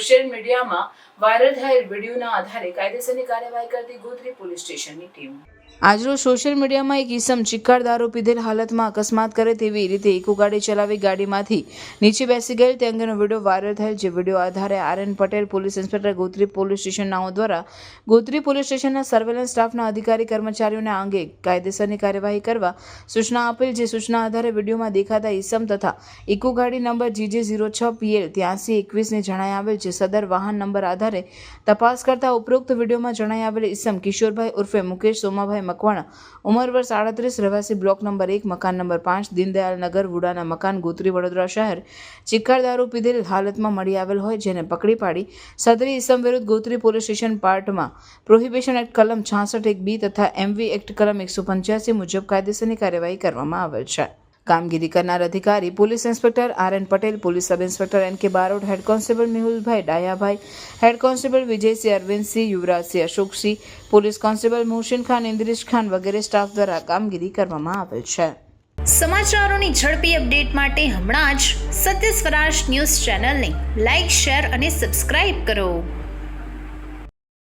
Social મીડિયામાં viral થયેલ વિડીયોના આધારે કાયદેસરની કાર્યવાહી કરતી ગોત્રી પોલીસ સ્ટેશનની ટીમ આજરોજ સોશિયલ મીડિયામાં એક ઈસમ ચિક્કાર દારૂ પીધેલ હાલતમાં અકસ્માત કરે તેવી રીતે ઇકો ગાડી ચલાવી ગાડીમાંથી નીચે બેસી ગયેલ તે અંગેનો વિડીયો વાયરલ થયેલ, જે વિડીયો આધારે R N. Patel police inspector Gotri police station નાઓ દ્વારા ગોત્રી પોલીસ સ્ટેશનના સર્વેલન્સ સ્ટાફના અધિકારી કર્મચારીઓને આ અંગે કાયદેસરની કાર્યવાહી કરવા સૂચના આપેલ, જે સૂચના આધારે વિડીયોમાં દેખાતા ઈસમ તથા ઇકો ગાડી નંબર GJ06PL 8321ને જણાઈ આવેલ, જે સદર વાહન નંબર આધારે તપાસ કરતા ઉપરોક્ત વિડીયોમાં જણાઈ આવેલ ઈસમ કિશોરભાઈ ઉર્ફે મુકેશ સોમાભાઈ મકવાણા, ઉંમર વર્ષ 38, રહેવાસી બ્લોક નંબર 1, મકાન નંબર 5, દીનદયાલ નગર, વુડાના મકાન, ગોત્રી, વડોદરા શહેર, ચિક્કાર દારૂ પીધેલ હાલતમાં મળી આવેલ હોય, જેને પકડી પાડી સદરી ઈસમ વિરુદ્ધ ગોત્રી પોલીસ સ્ટેશન પાર્ટમાં પ્રોહિબિશન એક્ટ કલમ 66(1)B તથા MV એક્ટ કલમ 185 મુજબ કાયદેસરની કાર્યવાહી કરવામાં આવેલ છે. કામગીરી કરનાર અધિકારી police inspector R N. Patel, police sub inspector N.K. Barot, head constable Mehulbhai Dayabhai, head constable Vijaysinh, Arvindsinh, Yuvrajsinh, Ashoksinh, police constable Mohsin Khan, Indrish Khan વગેરે સ્ટાફ દ્વારા કામગીરી કરવામાં આવેલ છે. સમાચારોની ઝડપી અપડેટ માટે હમણાં જ સત્ય સ્વરાજ ન્યૂઝ ચેનલને લાઇક, શેર અને સબસ્ક્રાઇબ કરો.